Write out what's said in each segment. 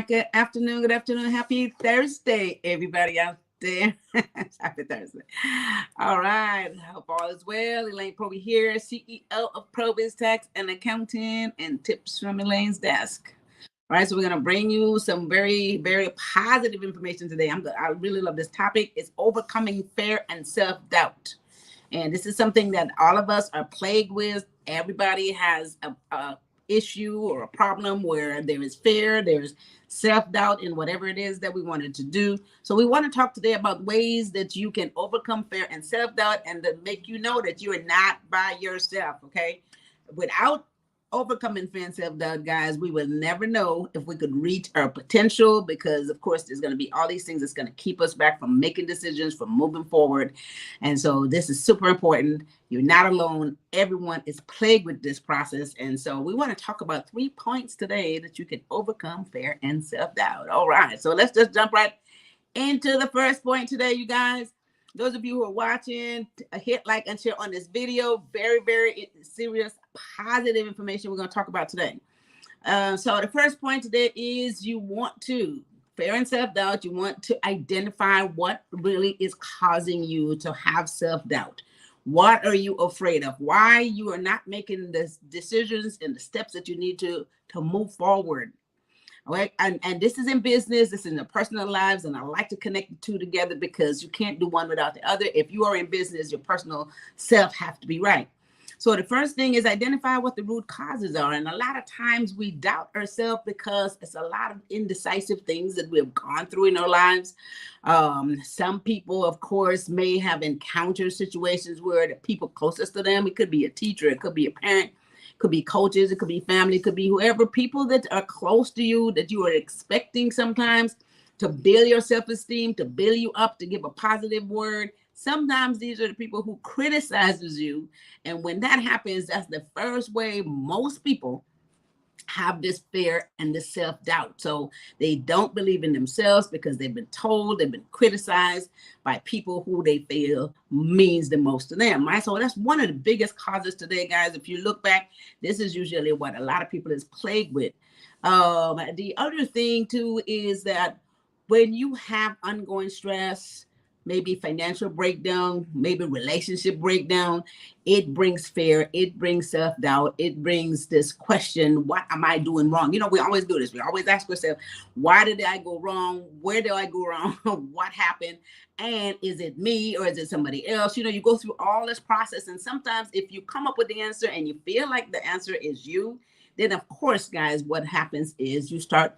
right, good afternoon, happy Thursday, everybody out there. Happy Thursday. All right, hope all is well. Elaine Proby here, CEO of Proby's Tax and Accounting, and tips from Elaine's desk. All right, so we're gonna bring you some very, very positive information today. I really love this topic. It's overcoming fear and self-doubt. And this is something that all of us are plagued with. Everybody has a issue or a problem where there is fear, there's self-doubt in whatever it is that we wanted to do. So we want to talk today about ways that you can overcome fear and self-doubt, and to make you know that you are not by yourself. Okay, without overcoming fear and self-doubt, guys, we will never know if we could reach our potential, because of course there's going to be all these things that's going to keep us back from making decisions, from moving forward. And so this is super important. You're not alone. Everyone is plagued with this process. And so we want to talk about 3 points today that you can overcome fear and self-doubt. All right, so let's just jump right into the first point today, you guys. Those of you who are watching, hit like and share on this video. Very, very serious, positive information we're going to talk about today. So the first point today is you want to, fear and self-doubt, you want to identify what really is causing you to have self-doubt. What are you afraid of? Why you are not making the decisions and the steps that you need to move forward. All right, and this is in business, this is in the personal lives, and I like to connect the two together because you can't do one without the other. If you are in business, your personal self have to be right. So the first thing is identify what the root causes are. And a lot of times we doubt ourselves because it's a lot of indecisive things that we've gone through in our lives. Some people, of course, may have encountered situations where the people closest to them, it could be a teacher, it could be a parent, could be coaches, it could be family, it could be whoever, people that are close to you that you are expecting sometimes to build your self-esteem, to build you up, to give a positive word. Sometimes these are the people who criticizes you. And when that happens, that's the first way most people have this fear and this self-doubt. So they don't believe in themselves because they've been told, they've been criticized by people who they feel means the most to them, right? So that's one of the biggest causes today, guys. If you look back, this is usually what a lot of people is plagued with. The other thing too is that when you have ongoing stress, maybe financial breakdown, maybe relationship breakdown, it brings fear, it brings self-doubt, it brings this question, what am I doing wrong? You know, we always do this. We always ask ourselves, why did I go wrong? Where did I go wrong? What happened? And is it me or is it somebody else? You know, you go through all this process. And sometimes if you come up with the answer and you feel like the answer is you, then of course, guys, what happens is you start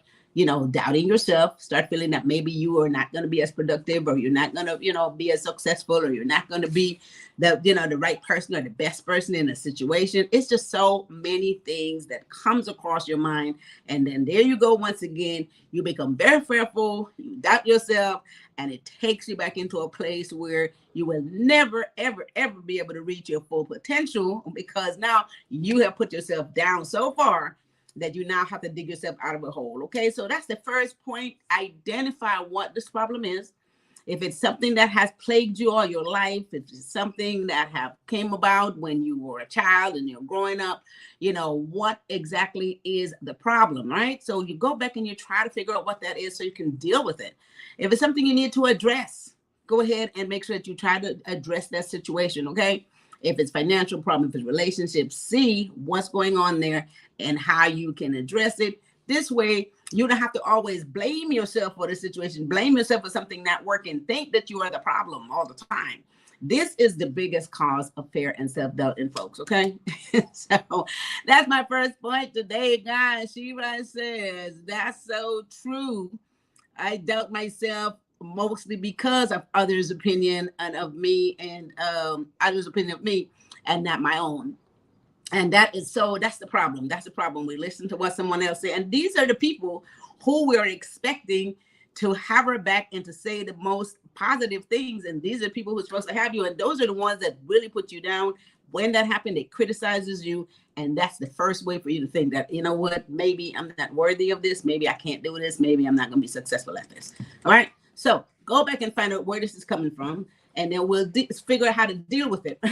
doubting yourself, start feeling that maybe you are not going to be as productive, or you're not going to, be as successful, or you're not going to be the right person or the best person in a situation. It's just so many things that comes across your mind. And then there you go. Once again, you become very fearful, you doubt yourself, and it takes you back into a place where you will never, ever, ever be able to reach your full potential, because now you have put yourself down so far that you now have to dig yourself out of a hole. Okay, so that's the first point. Identify what this problem is. If it's something that has plagued you all your life, if it's something that have came about when you were a child and you're growing up, what exactly is the problem, right? So you go back and you try to figure out what that is so you can deal with it. If it's something you need to address, go ahead and make sure that you try to address that situation, okay? If it's financial problem, if it's relationships, see what's going on there and how you can address it. This way, you don't have to always blame yourself for the situation, blame yourself for something not working, think that you are the problem all the time. This is the biggest cause of fear and self-doubt in folks, okay? So that's my first point today, guys. Shiva says, that's so true. I doubt myself mostly because of others' opinion and of me, and others' opinion of me and not my own. And that's the problem. That's the problem. We listen to what someone else says. And these are the people who we're expecting to have our back and to say the most positive things. And these are people who are supposed to have you. And those are the ones that really put you down. When that happened, it criticizes you. And that's the first way for you to think that, you know what, maybe I'm not worthy of this. Maybe I can't do this. Maybe I'm not going to be successful at this. All right. So go back and find out where this is coming from, and then we'll figure out how to deal with it.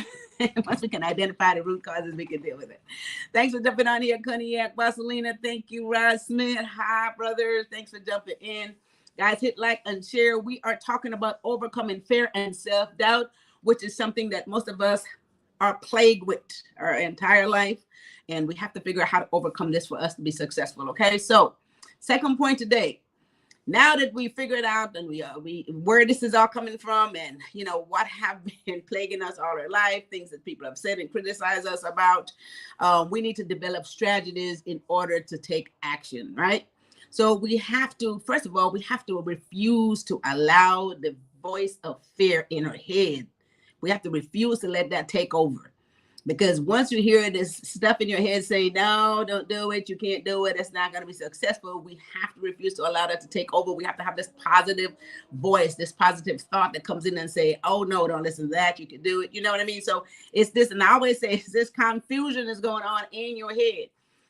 Once we can identify the root causes, we can deal with it. Thanks for jumping on here, Cognac Vaselina. Thank you, Rod Smith. Hi, brothers. Thanks for jumping in. Guys, hit like and share. We are talking about overcoming fear and self-doubt, which is something that most of us are plagued with our entire life. And we have to figure out how to overcome this for us to be successful. Okay, so second point today. Now that we figured out and we where this is all coming from, and what have been plaguing us all our life, things that people have said and criticized us about, we need to develop strategies in order to take action, right? So we have to, first of all, we have to refuse to allow the voice of fear in our head. We have to refuse to let that take over. Because once you hear this stuff in your head say, no, don't do it, you can't do it, it's not going to be successful, we have to refuse to allow that to take over. We have to have this positive voice, this positive thought that comes in and say, oh, no, don't listen to that, you can do it. You know what I mean? So it's this, and I always say, it's this confusion is going on in your head.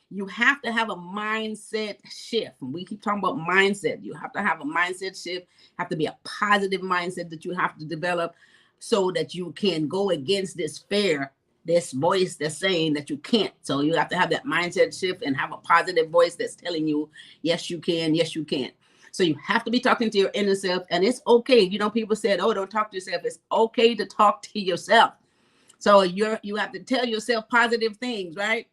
You have to have a mindset shift. And we keep talking about mindset. You have to have a mindset shift, have to be a positive mindset that you have to develop so that you can go against this fear, this voice that's saying that you can't. So you have to have that mindset shift and have a positive voice that's telling you, yes, you can. Yes, you can. So you have to be talking to your inner self, and it's okay. People said, oh, don't talk to yourself. It's okay to talk to yourself. So you have to tell yourself positive things, right?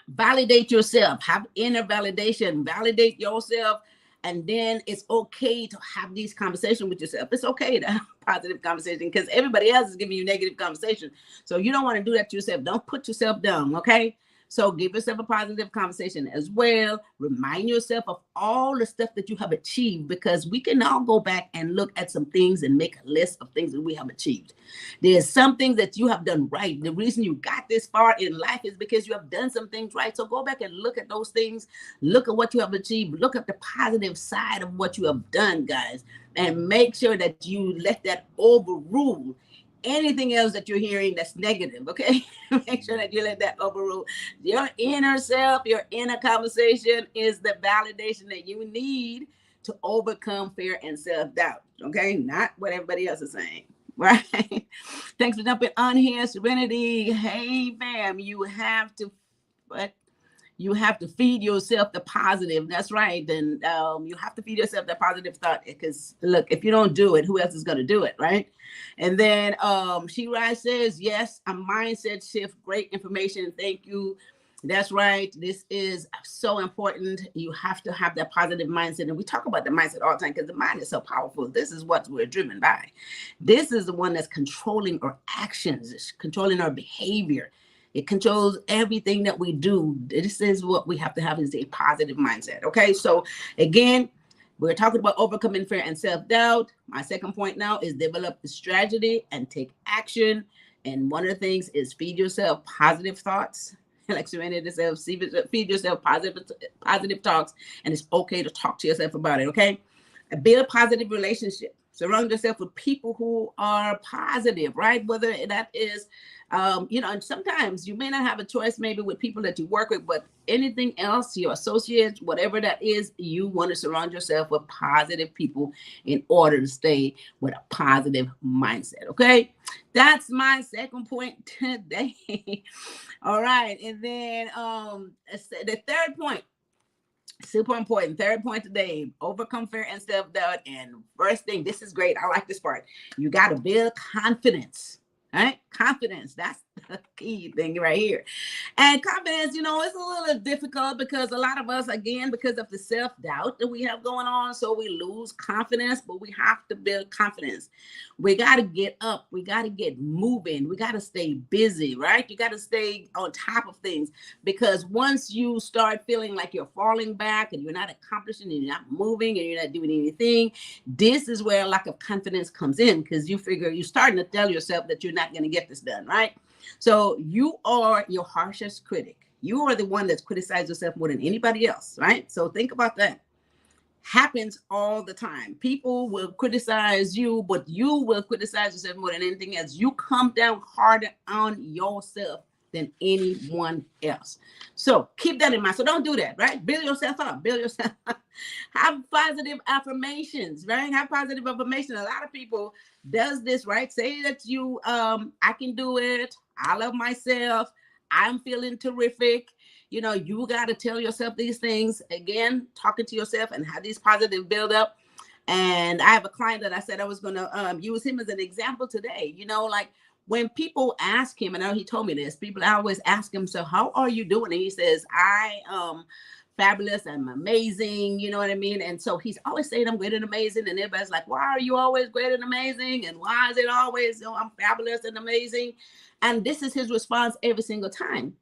Validate yourself, have inner validation, validate yourself. And then it's okay to have these conversations with yourself. It's okay to have positive conversation because everybody else is giving you negative conversation. So you don't want to do that to yourself. Don't put yourself down, okay? So give yourself a positive conversation as well. Remind yourself of all the stuff that you have achieved, because we can all go back and look at some things and make a list of things that we have achieved. There's some things that you have done right. The reason you got this far in life is because you have done some things right. So go back and look at those things. Look at what you have achieved. Look at the positive side of what you have done, guys, and make sure that you let that overrule anything else that you're hearing that's negative, okay? Make sure that you let that overrule. Your inner self, your inner conversation is the validation that you need to overcome fear and self-doubt, okay? Not what everybody else is saying, right? Thanks for jumping on here, Serenity. Hey, fam, you have to feed yourself the positive. That's right. And you have to feed yourself the positive thought, because look, if you don't do it, who else is going to do it, right? And then She says, yes, a mindset shift. Great information. Thank you. That's right. This is so important. You have to have that positive mindset. And we talk about the mindset all the time because the mind is so powerful. This is what we're driven by. This is the one that's controlling our actions, it's controlling our behavior. It controls everything that we do. This is what we have to have, is a positive mindset. Okay, so again, we're talking about overcoming fear and self-doubt. My second point now is develop the strategy and take action. And one of the things is feed yourself positive thoughts. Like Serenity says, feed yourself positive talks, and it's okay to talk to yourself about it. Okay, and build a positive relationship. Surround yourself with people who are positive, right? Whether that is, and sometimes you may not have a choice maybe with people that you work with, but anything else, your associates, whatever that is, you want to surround yourself with positive people in order to stay with a positive mindset, okay? That's my second point today. All right, and then the third point, super important. Third point today, overcome fear and self-doubt. And first thing, this is great. I like this part. You got to build confidence, right? Confidence. That's the key thing right here. And confidence, it's a little difficult because a lot of us, again, because of the self-doubt that we have going on, so we lose confidence, but we have to build confidence. We got to get up. We got to get moving. We got to stay busy, right? You got to stay on top of things, because once you start feeling like you're falling back and you're not accomplishing and you're not moving and you're not doing anything, this is where a lack of confidence comes in, because you figure you're starting to tell yourself that you're not going to get this done, right? So you are your harshest critic. You are the one that's criticized yourself more than anybody else, right? So think about that. Happens all the time. People will criticize you, but you will criticize yourself more than anything else. You come down harder on yourself than anyone else. So keep that in mind. So don't do that, right? Build yourself up. Build yourself up. Have positive affirmations, right? Have positive affirmations. A lot of people does this, right? Say that you, I can do it. I love myself. I'm feeling terrific. You know, you got to tell yourself these things. Again, talking to yourself and have these positive build up. And I have a client that I said I was going to use him as an example today. You know, like when people ask him, and I know he told me this, people always ask him, so how are you doing? And he says, I fabulous, I'm amazing, you know what I mean? And so he's always saying I'm great and amazing. And everybody's like, why are you always great and amazing? And why is it always, I'm fabulous and amazing? And this is his response every single time.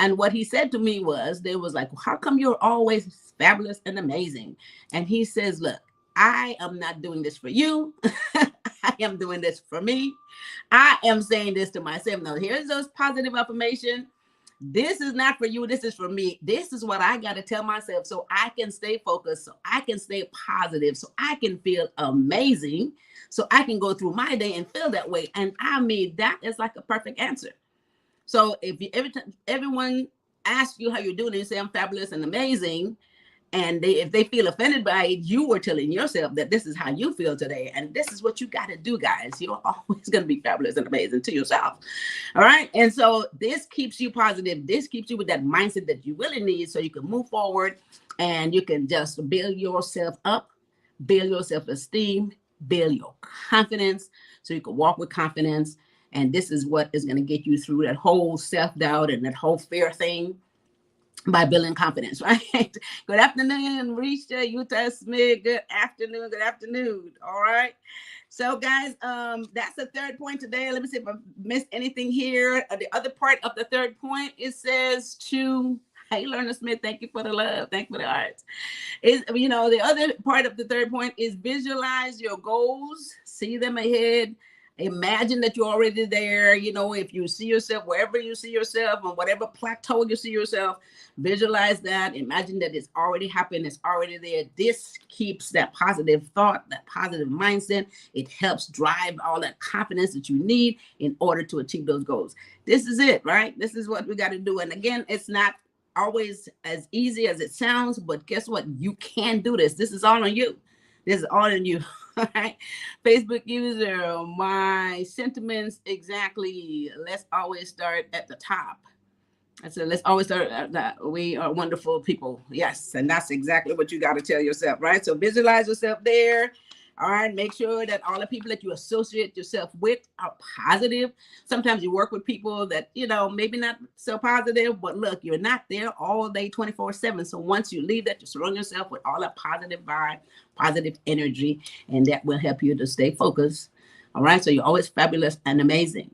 And what he said to me was, they was like, how come you're always fabulous and amazing? And he says, look, I am not doing this for you. I am doing this for me. I am saying this to myself. No, here's those positive affirmation. This is not for you. This is for me. This is what I got to tell myself so I can stay focused, so I can stay positive, so I can feel amazing, so I can go through my day and feel that way. And I mean, that is like a perfect answer. So if you everyone asks you how you're doing, and you say I'm fabulous and amazing, and if they feel offended by it, you were telling yourself that this is how you feel today. And this is what you got to do, guys. You're always going to be fabulous and amazing to yourself. All right. And so this keeps you positive. This keeps you with that mindset that you really need so you can move forward and you can just build yourself up, build your self-esteem, build your confidence so you can walk with confidence. And this is what is going to get you through that whole self-doubt and that whole fear thing. By building confidence, right? Good afternoon, Risha, Utah Smith. Good afternoon. Good afternoon. All right. So, guys, that's the third point today. Let me see if I missed anything here. The other part of the third point, it says to, hey, Lerner Smith, thank you for the love. Thank you for the hearts. Is, you know, the other part of the third point is visualize your goals, see them ahead. Imagine that you're already there. You know, if you see yourself, wherever you see yourself, on whatever plateau you see yourself, visualize that. Imagine that it's already happened. It's already there. This keeps that positive thought, that positive mindset. It helps drive all that confidence that you need in order to achieve those goals. This is it, right? This is what we got to do. And again, it's not always as easy as it sounds, but guess what? You can do this. This is all on you. This is all on you. All right. Facebook user, my sentiments exactly. Let's always start at the top. I said, let's always start at that. We are wonderful people. Yes. And that's exactly what you got to tell yourself, right? So visualize yourself there. All right. Make sure that all the people that you associate yourself with are positive. Sometimes you work with people that, you know, maybe not so positive, but look, you're not there all day 24/7. So once you leave that, you surround yourself with all that positive vibe, positive energy, and that will help you to stay focused. All right. So you're always fabulous and amazing.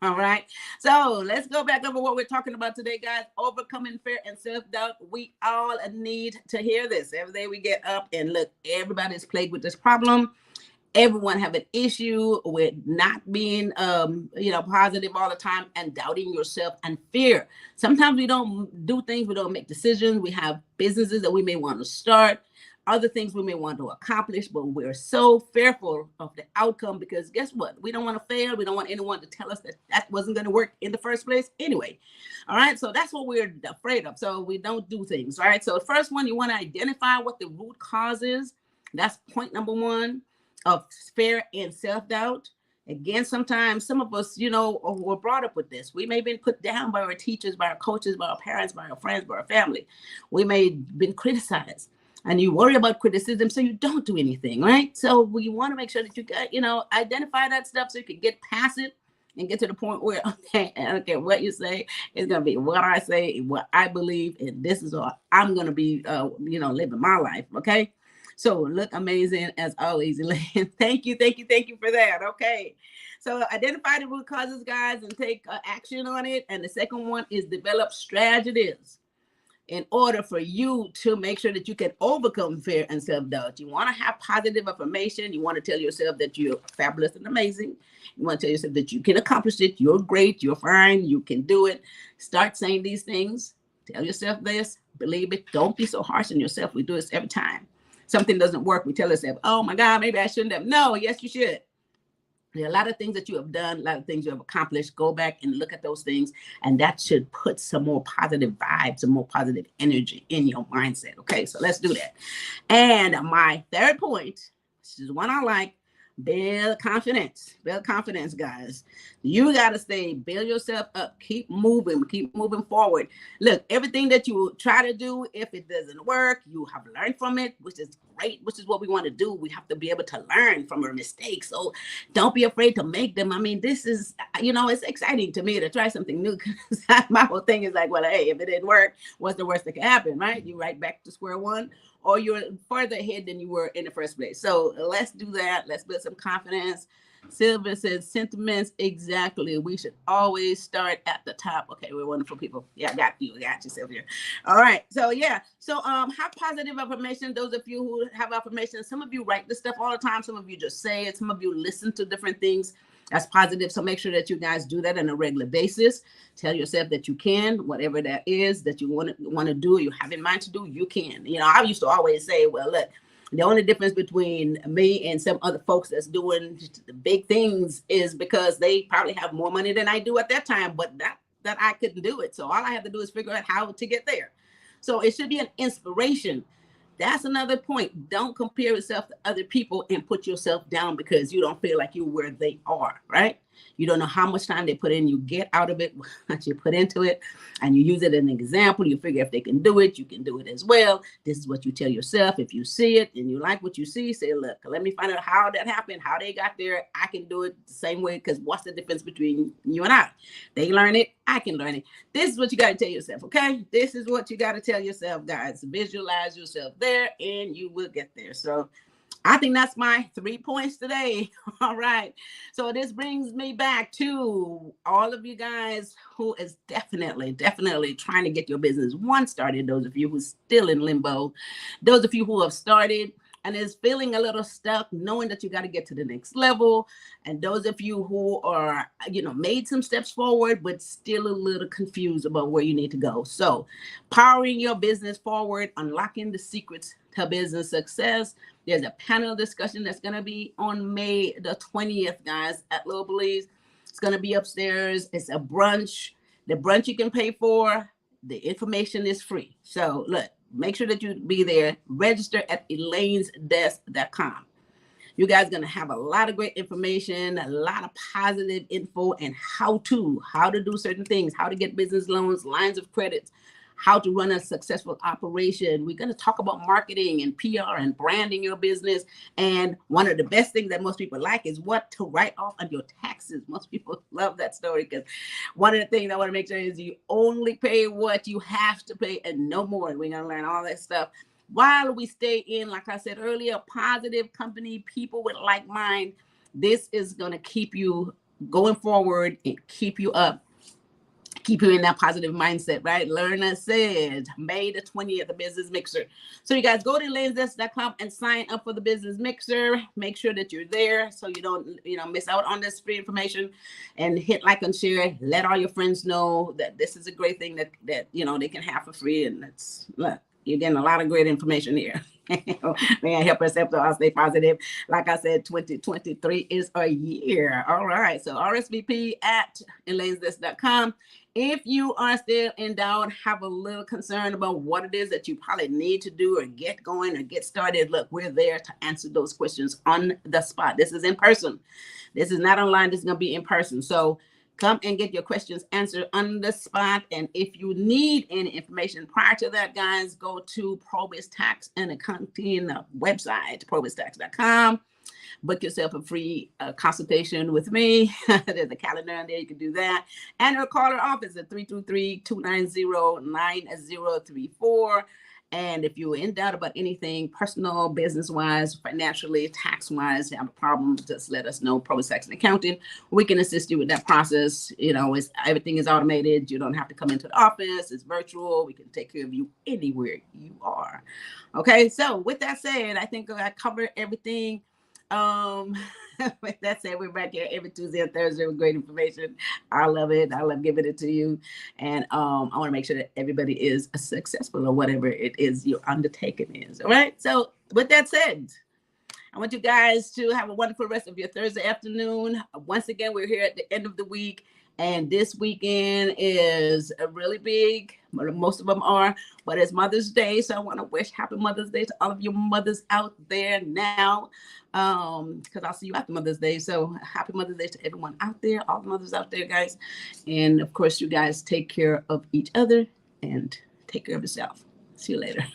All right. So let's go back over what we're talking about today, guys. Overcoming fear and self-doubt. We all need to hear this. Every day we get up and look, everybody's plagued with this problem. Everyone have an issue with not being, positive all the time and doubting yourself and fear. Sometimes we don't do things. We don't make decisions. We have businesses that we may want to start. Other things we may want to accomplish, but we're so fearful of the outcome because guess what? We don't want to fail. We don't want anyone to tell us that that wasn't going to work in the first place anyway. All right. So that's what we're afraid of. So we don't do things. All right. So the first one, you want to identify what the root cause is. That's point number one of fear and self-doubt. Again, sometimes some of us, were brought up with this. We may have been put down by our teachers, by our coaches, by our parents, by our friends, by our family. We may have been criticized. And you worry about criticism, so you don't do anything, right? So we want to make sure that you got, identify that stuff so you can get past it and get to the point where, okay, I don't care what you say, it's going to be what I say, what I believe, and this is what I'm going to be, living my life, okay? So look amazing as always, Elaine. Thank you for that, okay? So identify the root causes, guys, and take action on it. And the second one is develop strategies in order for you to make sure that you can overcome fear and self-doubt. You want to have positive affirmation. You want to tell yourself that you're fabulous and amazing. You want to tell yourself that you can accomplish it. You're great. You're fine. You can do it. Start saying these things. Tell yourself this. Believe it. Don't be so harsh on yourself. We do this every time. Something doesn't work. We tell ourselves, oh my God, maybe I shouldn't have. No, yes, you should. There are a lot of things that you have done, a lot of things you have accomplished. Go back and look at those things, and that should put some more positive vibes, some more positive energy in your mindset. Okay, so let's do that. And my third point, this is one I like, build confidence. Build confidence, guys. You got to build yourself up. Keep moving forward. Look, everything that you try to do, if it doesn't work, you have learned from it, which is great, which is what we want to do. We have to be able to learn from our mistakes. So don't be afraid to make them. I mean, this is, it's exciting to me to try something new. My whole thing is like, well, hey, if it didn't work, what's the worst that can happen, right? You right back to square one, or you're further ahead than you were in the first place. So let's do that. Let's build some confidence. Sylvia says sentiments. Exactly. We should always start at the top. Okay, we're wonderful people. Yeah, I got you, Sylvia. All right. So yeah. So have positive affirmation. Those of you who have affirmations, some of you write this stuff all the time. Some of you just say it. Some of you listen to different things. That's positive. So make sure that you guys do that on a regular basis. Tell yourself that you can, whatever that is that you want to do, you have in mind to do, you can. I used to always say, well, look, the only difference between me and some other folks that's doing the big things is because they probably have more money than I do at that time, but that I couldn't do it. So all I have to do is figure out how to get there. So it should be an inspiration. That's another point. Don't compare yourself to other people and put yourself down because you don't feel like you're where they are, right? You don't know how much time they put in. You get out of it what you put into it, and you use it as an example. You figure if they can do it, you can do it as well. This is what you tell yourself. If you see it and you like what you see, say, look, let me find out how that happened, how they got there. I can do it the same way, because what's the difference between you and I? They learn it. I can learn it. This is what you got to tell yourself, okay? This is what you got to tell yourself, guys. Visualize yourself there, and you will get there. So I think that's my 3 points today. All right. So this brings me back to all of you guys who is definitely trying to get your business started. Those of you who are still in limbo, those of you who have started and is feeling a little stuck, knowing that you got to get to the next level. And those of you who are, made some steps forward, but still a little confused about where you need to go. So powering your business forward, unlocking the secrets to business success. There's a panel discussion that's going to be on May the 20th, guys, at Little Belize. It's going to be upstairs. It's a brunch. The brunch you can pay for. The information is free. So look, make sure that you be there. Register at elainesdesk.com. You guys are going to have a lot of great information, a lot of positive info, and how to do certain things, how to get business loans, lines of credit, how to run a successful operation. We're going to talk about marketing and PR and branding your business. And one of the best things that most people like is what to write off on your taxes. Most people love that story, because one of the things I want to make sure is you only pay what you have to pay and no more. We're going to learn all that stuff while we stay in, like I said earlier, positive company, people with like mind. This is going to keep you going forward and keep you up. Keep you in that positive mindset, right? Lerna said, May the 20th, the Business Mixer. So you guys go to elainesdesk.com and sign up for the Business Mixer. Make sure that you're there so you don't, miss out on this free information, and hit like and share. Let all your friends know that this is a great thing that they can have for free. And look, you're getting a lot of great information here. May I help yourself to all stay positive. Like I said, 2023 is a year. All right. So RSVP at elainesdesk.com. If you are still in doubt, have a little concern about what it is that you probably need to do or get going or get started, look, we're there to answer those questions on the spot. This is in person. This is not online. This is going to be in person. So come and get your questions answered on the spot. And if you need any information prior to that, guys, go to Proby's Tax and Accounting website, probystax.com. Book yourself a free consultation with me. There's a calendar in there. You can do that. And or call our office at 323-290-9034. And if you're in doubt about anything, personal, business-wise, financially, tax-wise, you have a problem, just let us know. Proby Tax and Accounting. We can assist you with that process. Everything is automated. You don't have to come into the office. It's virtual. We can take care of you anywhere you are. Okay, so with that said, I think I covered everything. With that said, we're back here every Tuesday and Thursday with great information. I love it. I love giving it to you. And I want to make sure that everybody is successful or whatever it is your undertaking is. All right. So with that said, I want you guys to have a wonderful rest of your Thursday afternoon. Once again, we're here at the end of the week, and this weekend is a really big. Most of them are, but it's Mother's Day, so I want to wish Happy Mother's Day to all of your mothers out there now, because I'll see you after Mother's Day. So Happy Mother's Day to everyone out there, all the mothers out there, guys, and of course, you guys take care of each other and take care of yourself. See you later.